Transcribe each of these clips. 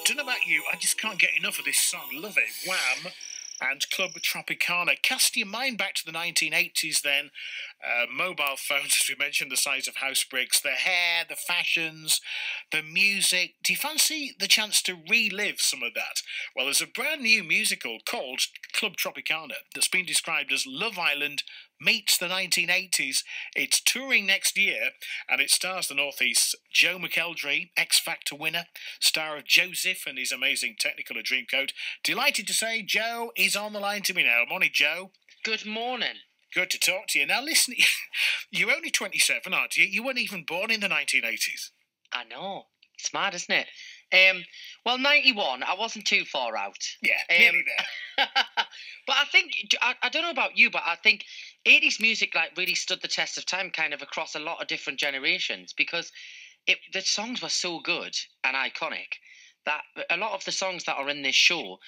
Don't know about you, I just can't get enough of this song. Love it. Wham! And Club Tropicana. Cast your mind back to the 1980s then. Mobile phones, as we mentioned, the size of house bricks, the hair, the fashions, the music. Do you fancy the chance to relive some of that? Well, there's a brand new musical called Club Tropicana that's been described as Love Island meets the 1980s. It's touring next year, and it stars the Northeast's Joe McElderry, X Factor winner, star of Joseph and his amazing Technicolor Dreamcoat. Delighted to say Joe is on the line to me now. Morning, Joe. Good morning. Good to talk to you. Now, listen, you're only 27, aren't you? You weren't even born in the 1980s. I know. It's mad, isn't it? Well, 91, I wasn't too far out. Yeah, nearly there. But I think, I don't know about you, but I think 80s music really stood the test of time kind of across a lot of different generations because the songs were so good and iconic that a lot of the songs that are in this show,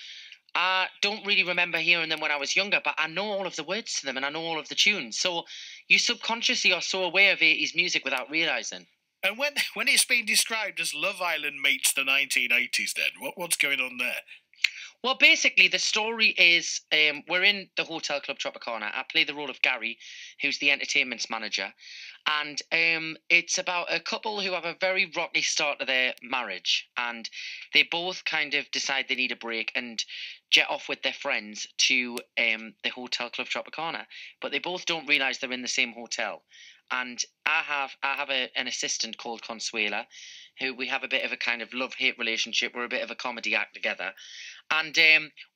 I don't really remember hearing them when I was younger, but I know all of the words to them and I know all of the tunes. So you subconsciously are so aware of 80s music without realising. And when it's been described as Love Island meets the 1980s, then what's going on there? Well, basically, the story is we're in the Hotel Club Tropicana. I play the role of Gary, who's the entertainment manager. And it's about a couple who have a very rocky start to their marriage. And they both kind of decide they need a break and jet off with their friends to the Hotel Club Tropicana. But they both don't realise they're in the same hotel. And I have an assistant called Consuela, who we have a bit of a kind of love-hate relationship. We're a bit of a comedy act together. And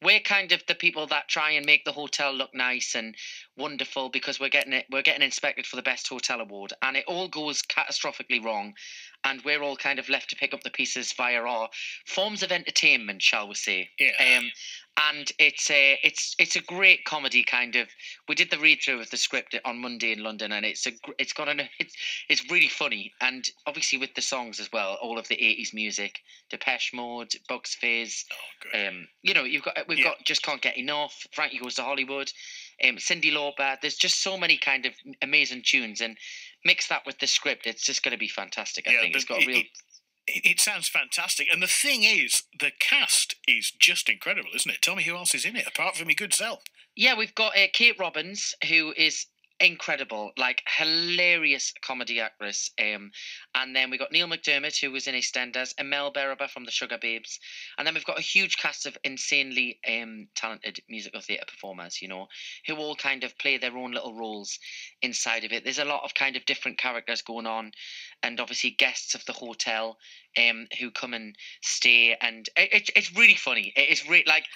we're kind of the people that try and make the hotel look nice and wonderful because we're getting inspected for the best hotel award, and it all goes catastrophically wrong, and we're all kind of left to pick up the pieces via our forms of entertainment, shall we say? Yeah. And it's a great comedy kind of. We did the read through of the script on Monday in London, and it's really funny, and obviously with the songs as well, all of the 80s music, Depeche Mode, Bucks Fizz. Oh, great. We've got Just Can't Get Enough, Frankie Goes to Hollywood, Cyndi Lauper. There's just so many kind of amazing tunes, and mix that with the script, it's just going to be fantastic. I think it's got a real. It sounds fantastic. And the thing is, the cast is just incredible, isn't it? Tell me who else is in it, apart from your good self. Yeah, we've got Kate Robbins, who is incredible, like hilarious comedy actress. And then we've got Neil McDermott, who was in EastEnders, and Mel Berber from the Sugar Babes. And then we've got a huge cast of insanely talented musical theatre performers, who all kind of play their own little roles inside of it. There's a lot of kind of different characters going on, and obviously guests of the hotel who come and stay. And it's really funny. It's really like...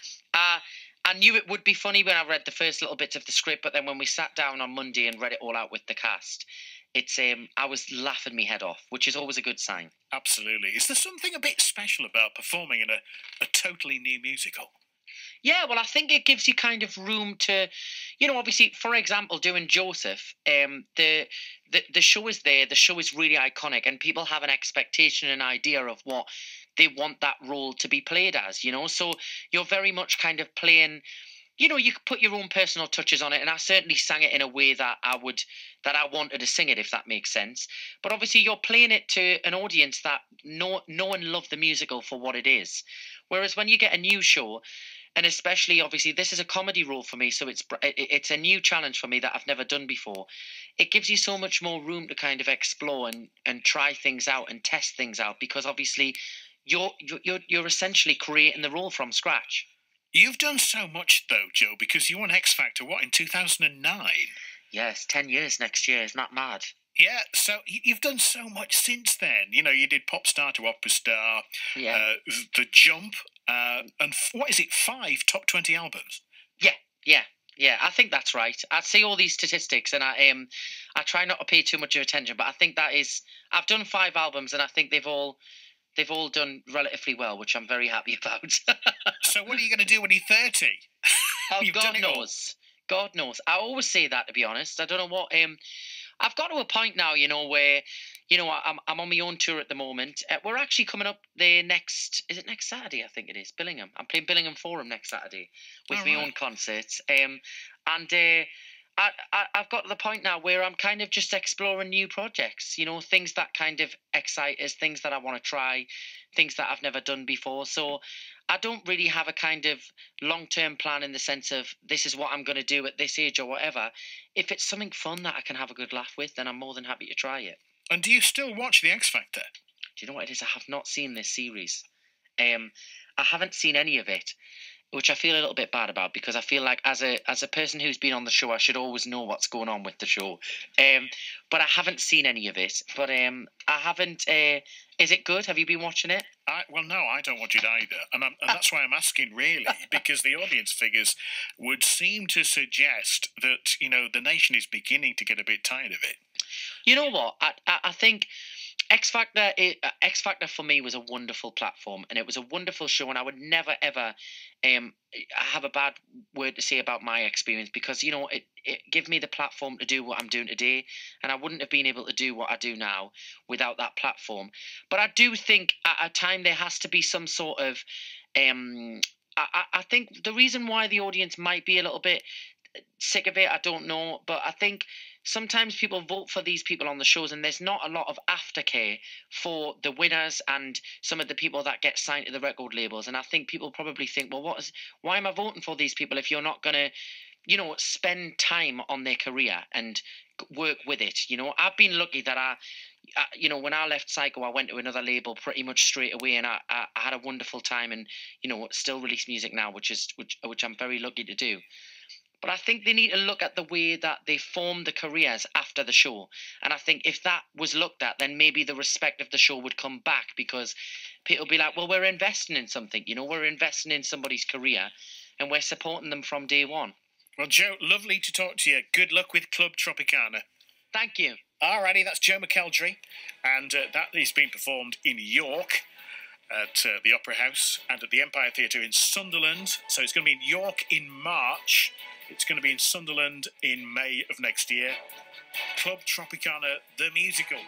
I knew it would be funny when I read the first little bits of the script, but then when we sat down on Monday and read it all out with the cast, I was laughing my head off, which is always a good sign. Absolutely. Is there something a bit special about performing in a totally new musical? Yeah, well, I think it gives you kind of room to, obviously, for example, doing Joseph, the show is there, the show is really iconic, and people have an expectation, an idea of what they want that role to be played as, so you're very much kind of playing, you could put your own personal touches on it, and I certainly sang it in a way that I wanted to sing it, if that makes sense. But obviously you're playing it to an audience that know and love the musical for what it is. Whereas when you get a new show, and especially, obviously, this is a comedy role for me, so it's a new challenge for me that I've never done before. It gives you so much more room to kind of explore and try things out and test things out, because obviously you're essentially creating the role from scratch. You've done so much, though, Joe, because you won X Factor, in 2009? Yes, 10 years next year. Isn't that mad? Yeah, so you've done so much since then. You did Pop Star to Opera Star, The Jump, and what is it, 5 top 20 albums? Yeah, I think that's right. I see all these statistics, and I try not to pay too much of attention, but I think that is... I've done 5 albums, and I think they've all done relatively well, which I'm very happy about. So what are you going to do when you're 30? Oh, God knows. God knows. I always say that, to be honest. I don't know what... I've got to a point now, where, I'm on my own tour at the moment. We're actually coming up there next Saturday, I think it is, Billingham. I'm playing Billingham Forum next Saturday with my own concerts. And I've got to the point now where I'm kind of just exploring new projects, things that kind of excite us, things that I want to try, things that I've never done before. So I don't really have a kind of long-term plan in the sense of this is what I'm going to do at this age or whatever. If it's something fun that I can have a good laugh with, then I'm more than happy to try it. And do you still watch The X Factor? Do you know what it is? I have not seen this series. I haven't seen any of it, which I feel a little bit bad about because I feel like as a person who's been on the show, I should always know what's going on with the show. But I haven't seen any of it. But I haven't. Is it good? Have you been watching it? Well, no, I don't watch it either, and that's why I'm asking, really, because the audience figures would seem to suggest that the nation is beginning to get a bit tired of it. You know what? I think X Factor for me was a wonderful platform, and it was a wonderful show, and I would never ever have a bad word to say about my experience because it gave me the platform to do what I'm doing today, and I wouldn't have been able to do what I do now without that platform. But I do think at a time there has to be some sort of I think the reason why the audience might be a little bit sick of it, I don't know, but I think sometimes people vote for these people on the shows and there's not a lot of aftercare for the winners and some of the people that get signed to the record labels. And I think people probably think, well, why am I voting for these people if you're not going to, spend time on their career and work with it? I've been lucky that when I left Psycho, I went to another label pretty much straight away, and I had a wonderful time, and still release music now, which I'm very lucky to do. But I think they need to look at the way that they form the careers after the show. And I think if that was looked at, then maybe the respect of the show would come back because people would be like, well, we're investing in something. We're investing in somebody's career and we're supporting them from day one. Well, Joe, lovely to talk to you. Good luck with Club Tropicana. Thank you. Alrighty, that's Joe McElderry. And that is being performed in York at the Opera House and at the Empire Theatre in Sunderland. So it's going to be in York in March. It's going to be in Sunderland in May of next year. Club Tropicana, the musical.